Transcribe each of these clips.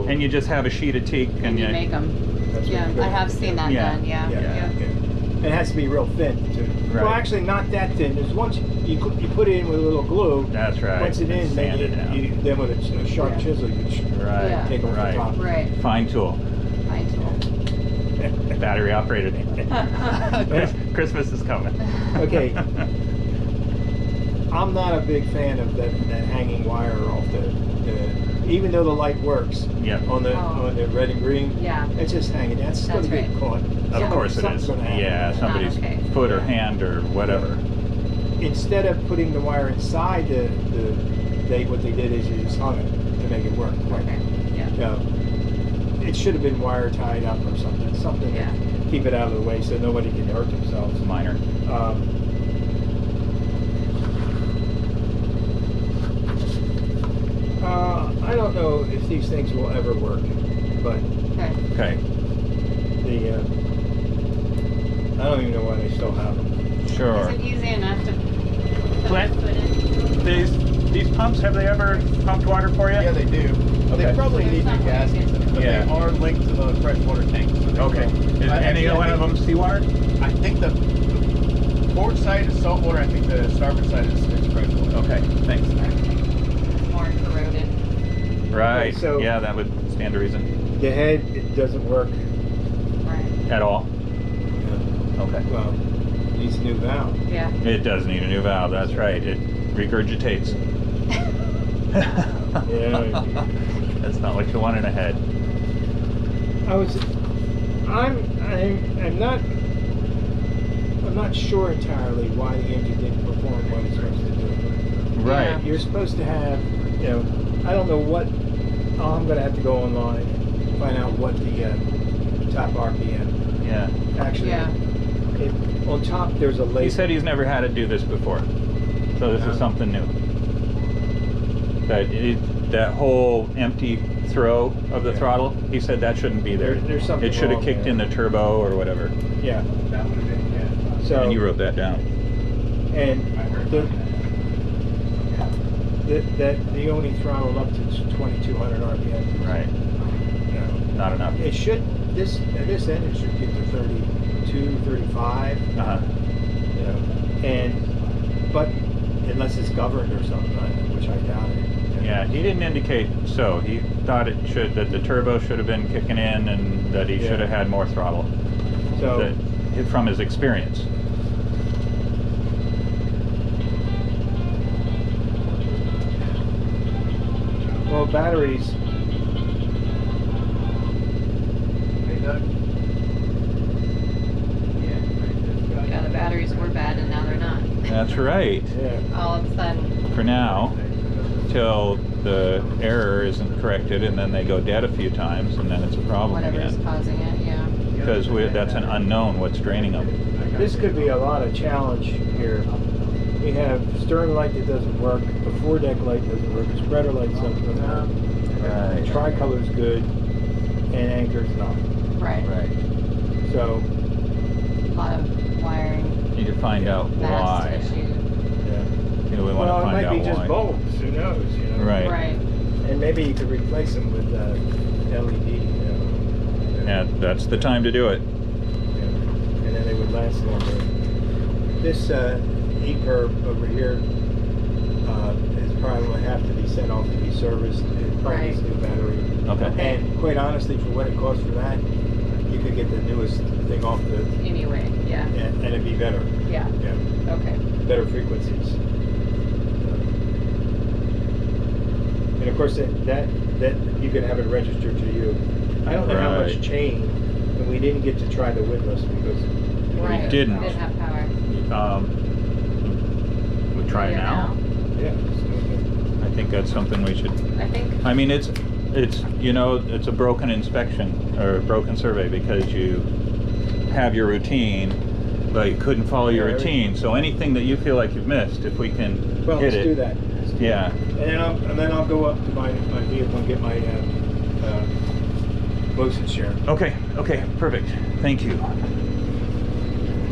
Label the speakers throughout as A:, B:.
A: And you just have a sheet of teak
B: and you make them. Yeah, I have seen that done. Yeah.
C: And it has to be real thin too.
A: Right.
C: Well, actually, not that thin. There's once you put it in with a little glue.
A: That's right.
C: Once it's in,
A: sand it down.
C: then with a sharp chisel, you take off the top.
B: Right.
A: Fine tool.
B: Fine tool.
A: Battery operated. Christmas is coming.
C: Okay. I'm not a big fan of that hanging wire off the even though the light works on the red and green.
B: Yeah.
C: It's just hanging. That's going to get caught.
A: Of course it is. Yeah, somebody's foot or hand or whatever.
C: Instead of putting the wire inside what they did is you just hung it to make it work.
B: Okay. Yeah.
C: It should have been wire tied up or something to keep it out of the way so nobody can hurt themselves.
A: Minor.
C: I don't know if these things will ever work, but
A: okay.
C: I don't even know why they still have them.
A: Sure.
B: Is it easy enough to
A: Clint,
B: put in?
A: these pumps, have they ever pumped water for you?
D: Yeah, they do.
A: Okay.
D: They probably need new gaskets, but they are linked to the freshwater tanks. So
A: Okay. Is any one of them seawater?
D: I think the port side is saltwater. I think the starboard side is freshwater.
A: Okay, thanks.
B: More corroded.
A: Right.
C: Okay, so
A: yeah, that would stand to reason.
C: The head, it doesn't work.
B: Right.
A: At all? Okay.
C: Well, it needs a new valve.
B: Yeah.
A: It does need a new valve, that's right. It regurgitates.
C: Yeah.
A: That's not what you want in a head.
C: I'm not sure entirely why the engine didn't perform what it's supposed to do.
A: Right.
B: Yeah.
C: You're supposed to have, I don't know what. I'm going to have to go online and find out what the top RPM.
A: Yeah.
C: Actually, on top there's a label.
A: He said he's never had it do this before, so this is something new. That whole empty throw of the throttle, he said that shouldn't be there.
C: There's something
A: It should have
C: wrong
A: kicked
C: there.
A: in the turbo or whatever.
C: Yeah.
D: That would have been,
C: So,
A: And you wrote that down.
C: and the only throttle up to 2,200 RPM.
A: Right. Not enough.
C: It should, this engine should get to 32, 35.
A: Uh-huh.
C: But unless it's governed or something, which I doubt it.
A: Yeah, he didn't indicate so. He thought that the turbo should have been kicking in and that he should have had more throttle.
C: So
A: from his experience.
C: Well, batteries.
D: Hey, Doug.
B: Yeah, the batteries were bad and now they're not.
A: That's right.
C: Yeah.
B: All of a sudden.
A: For now, till the error isn't corrected and then they go dead a few times and then it's a problem
B: Whatever's
A: again.
B: causing it, yeah.
A: Because that's an unknown what's draining them.
C: This could be a lot of challenge here. We have stern light that doesn't work, the foredeck light doesn't work, the spreader light doesn't work,
A: Right.
C: tricolor's good, and anchor's not.
B: Right.
A: Right.
C: So,
B: A lot of wiring.
A: Need to find out
B: Vast
A: why.
B: issue.
A: We want
C: well,
A: to
C: it
A: find
C: might
A: out
C: be just
A: why.
C: bulbs, who knows,
A: Right.
B: Right.
C: And maybe you could replace them with LED,
A: Yeah, that's the time to do it.
C: and then they would last longer. This E-curve over here is probably going to have to be sent off to be serviced. It probably needs a new battery.
A: Okay.
C: And quite honestly, for what it costs for that, you could get the newest thing off the,
B: Anyway, yeah.
C: and it'd be better.
B: Yeah.
C: Yeah,
B: Okay.
C: better frequencies. And of course, that you can have it registered to you. I don't know how much
A: Right.
C: chain, and we didn't get to try the widless because
B: Right.
A: We didn't.
B: Didn't have power.
A: We try it now.
C: Yeah.
A: I think that's something we should.
B: I think.
A: I mean, it's it's a broken inspection or a broken survey because you have your routine, but you couldn't follow your routine. So anything that you feel like you've missed, if we can
C: Well,
A: hit
C: let's
A: it.
C: do that.
A: Yeah.
C: And then I'll go up to my vehicle and get my motion share.
A: Okay. Perfect. Thank you.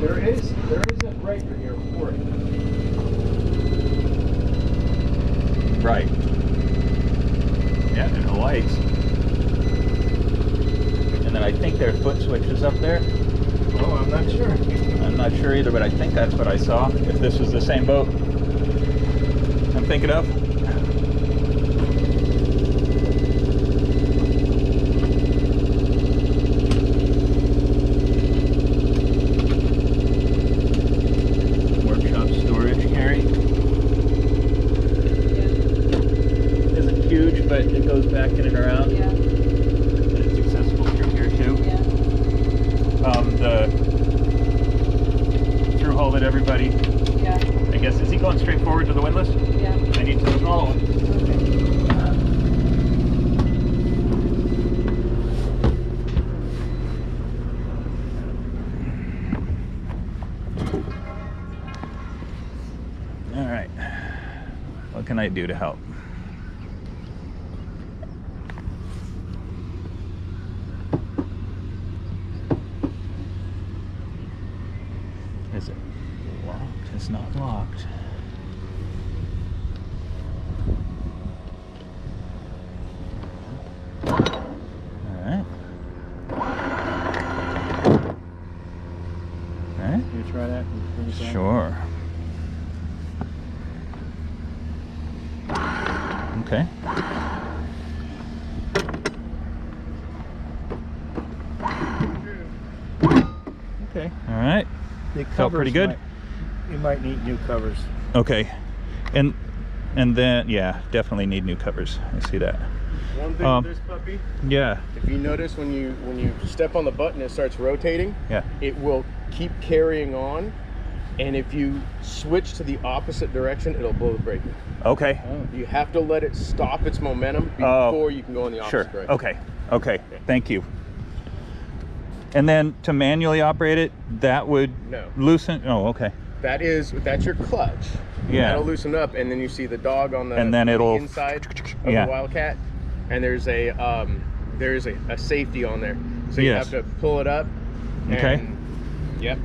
C: There is a breaker here for it.
A: Right. Yeah, and the lights. I think there are foot switches up there.
C: Oh, I'm not sure.
A: I'm not sure either, but I think that's what I saw. If this was the same boat I'm thinking of. Workshop storage, Carrie.
B: Yeah.
A: Isn't huge, but it goes back in and around.
B: Yeah.
A: And it's accessible through here too.
B: Yeah.
A: The through hull that everybody,
B: Yeah.
A: I guess, is he going straight forward to the windlass?
B: Yeah.
A: I need to follow him. All right. What can I do to help? Is it locked? It's not locked. Alright. Alright.
C: Can you try that?
A: Sure. Okay. Okay. Alright.
C: The
A: Felt pretty
C: covers
A: good?
C: You might need new covers.
A: Okay. And then yeah, definitely need new covers. I see that.
D: One thing with this puppy,
A: Yeah.
D: if you notice when you step on the button, it starts rotating.
A: Yeah.
D: It will keep carrying on, and if you switch to the opposite direction, it'll blow the brake.
A: Okay.
D: You have to let it stop its momentum
A: Oh.
D: before you can go in the opposite
A: Sure.
D: direction.
A: Okay. Okay. Thank you. And then to manually operate it, that would
D: No.
A: loosen. Oh, okay.
D: That's your clutch.
A: Yeah.
D: That'll loosen up, and then you see the dog on the,
A: And then
D: on the
A: it'll-
D: inside of
A: Yeah.
D: the Wildcat, and there's a safety on there, so you
A: Yes.
D: have to pull it up.
A: Okay.
D: And, yep.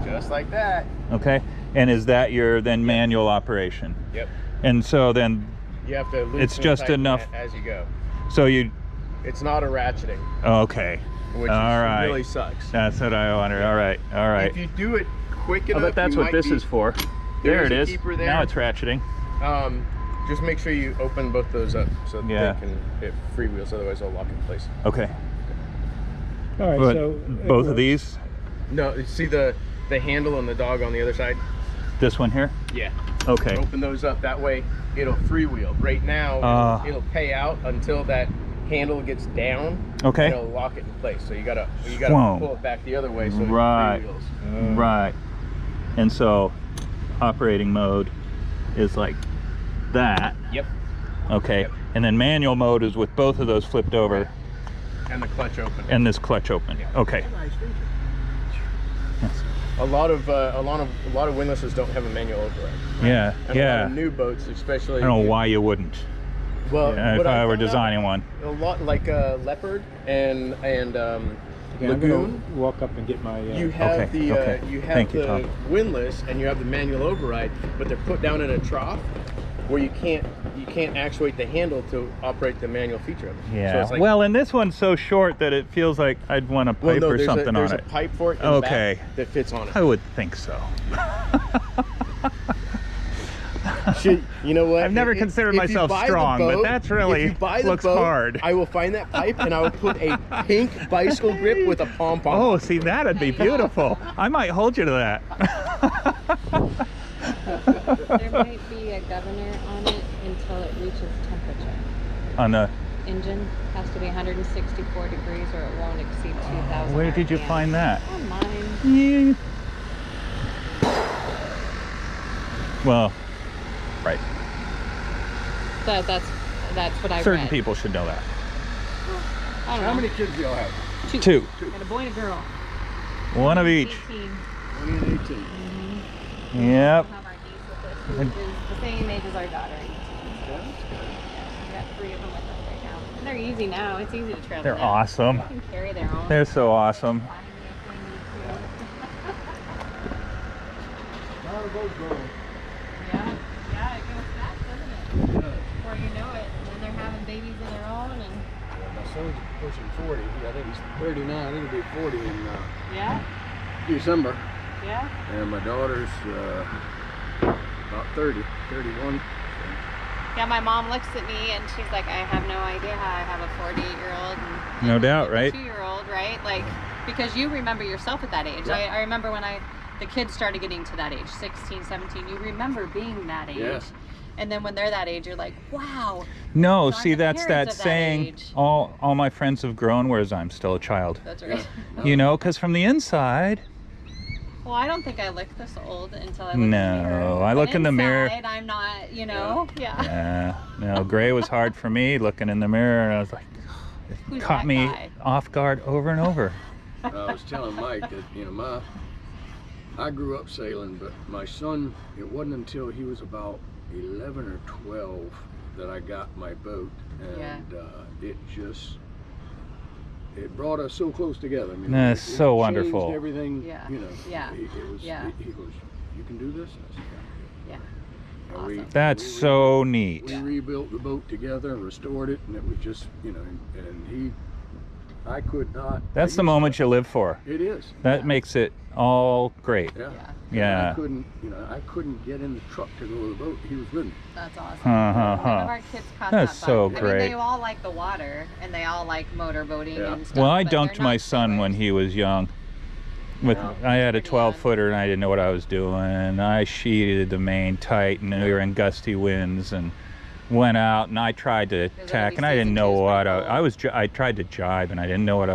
D: Just like that.
A: Okay. And is that your then manual operation?
D: Yep.
A: And so then,
D: You have to loosen
A: It's
D: and
A: just
D: tighten
A: enough-
D: as you go.
A: so you,
D: It's not a ratcheting,
A: okay.
D: which
A: All right.
D: really sucks.
A: That's what I wanted. All right. All right.
D: If you do it quick
A: Oh,
D: enough,
A: but that's
D: you
A: what
D: might
A: this
D: be-
A: is for. There
D: There's
A: it
D: a
A: is.
D: keeper there.
A: Now it's ratcheting.
D: Just make sure you open both those up so that
A: Yeah.
D: it freewheels, otherwise they'll lock in place.
A: Okay.
C: All right,
A: But
C: so it
A: both of
C: works.
A: these,
D: No, you see the handle and the dog on the other side?
A: this one here?
D: Yeah.
A: Okay.
D: Open those up. That way it'll freewheel. Right now, it'll pay out until that handle gets down.
A: Okay.
D: And it'll lock it in place. So you gotta
A: Whoa.
D: pull it back the other way so
A: Right.
D: it freewheels.
A: Right. And so operating mode is like that.
D: Yep.
A: Okay.
D: Yep.
A: And then manual mode is with both of those flipped over
D: And the clutch open.
A: and this clutch open.
D: Yeah.
A: Okay. Yes.
D: A lot of windlasses don't have a manual override.
A: Yeah.
D: And a lot
A: Yeah.
D: of new boats, especially.
A: I don't know why you wouldn't.
D: Well,
A: If
D: what
A: I were
D: found out,
A: designing one.
D: a lot like Leopard and
C: Okay, I'm gonna
D: Lagoon.
C: walk up and get my.
D: You have
A: Okay, okay.
D: you have
A: Thank you,
D: the
A: Tom.
D: windlass and you have the manual override, but they're put down in a trough where you can't actuate the handle to operate the manual feature of it. So
A: Yeah.
D: it's like,
A: Well, and this one's so short that it feels like I'd want a pipe
D: well, no,
A: or
D: there's
A: something
D: there's
A: on
D: a
A: it.
D: pipe for it in
A: Okay.
D: the back that fits on it.
A: I would think so.
D: You know what?
A: I've never
D: If-
A: considered
D: if you
A: myself
D: buy the
A: strong, but
D: boat-
A: that's really
D: if you buy the
A: looks
D: boat,
A: hard.
D: I will find that pipe and I will put a pink bicycle grip with a pom pom.
A: Oh, see, that'd be beautiful. I might hold you to that.
B: There might be a governor on it until it reaches temperature.
A: On the,
B: Engine has to be 164 degrees or it won't exceed 2,000.
A: where did you
B: RPM.
A: find that?
B: On mine.
A: Yeah. Well, right.
B: That's what I
A: Certain
B: read.
A: people should know that.
B: I don't know.
D: How many kids do y'all have?
A: Two.
B: And a boy and a girl.
A: One of each.
B: 18.
D: 1 and 18.
A: Yep.
B: We have our niece with us, who is the same age as our daughter. 18. Yeah, we got 3 of them with us right now. And they're easy now. It's easy to travel.
A: They're
B: now.
A: awesome.
B: They can carry their own.
A: They're so awesome.
B: Yeah, it goes fast, doesn't it? Before you know it, and then they're having babies of their own, and
E: son's pushing 40. I think he's 39. I think he'll be 40 in
B: Yeah.
E: December.
B: Yeah.
E: And my daughter's about 30, 31.
B: Yeah, my mom looks at me and she's like, I have no idea how I have a 48-year-old and
A: No doubt, right?
B: 2-year-old, right? Like, because you remember yourself at that age.
E: Yeah.
B: I remember when the kids started getting to that age, 16, 17, you remember being that age.
E: Yeah.
B: And then when they're that age, you're like, wow.
A: No,
B: So I'm
A: see,
B: the
A: that's that
B: parents of that
A: saying,
B: age.
A: all my friends have grown, whereas I'm still a child.
B: That's right.
A: You know, because from the inside,
B: Well, I don't think I look this old until I look in the mirror.
A: no, I
B: But
A: look in the mirror.
B: inside, I'm not, you know, yeah.
A: No, gray was hard for me looking in the mirror, and I was like,
B: Who's
A: caught
B: that
A: me
B: guy?
A: off guard over and over.
E: I was telling Mike that, you know, I grew up sailing, but my son, it wasn't until he was about 11 or 12 that I got my boat, and it brought us so close together. I mean,
A: That's
E: it
A: so
E: changed
A: wonderful.
E: Everything,
B: Yeah.
E: you know.
B: Yeah.
E: It was.
B: Yeah.
E: He goes, "You can do this?" I said,
B: Yeah.
E: "Yeah." And
B: Awesome.
A: That's
E: we
A: so neat.
E: We rebuilt the boat together and restored it, and it was just, you know, and I could not.
A: That's the moment you live for.
E: It is.
A: That makes it all great.
E: Yeah.
B: Yeah.
A: Yeah.
E: I couldn't get in the truck to go to the boat. He was with me.
B: That's awesome.
A: Uh-huh.
B: None of our kids caught
A: That's
B: that
A: so
B: bug. I
A: great.
B: mean, they all like the water and they all like motorboating
E: Yeah.
B: and stuff.
A: Well, I
B: but they're
A: dunked my
B: not
A: son
B: sailors.
A: when he was young. I had a
B: Pretty
A: 12-footer and I didn't know what I was doing. I sheeted the main tight, and we were in gusty winds, and went out and I tried to
B: Those are
A: tack,
B: these
A: and I didn't
B: season
A: know
B: twos
A: what
B: pretty cold.
A: I tried to jibe, and I didn't know what I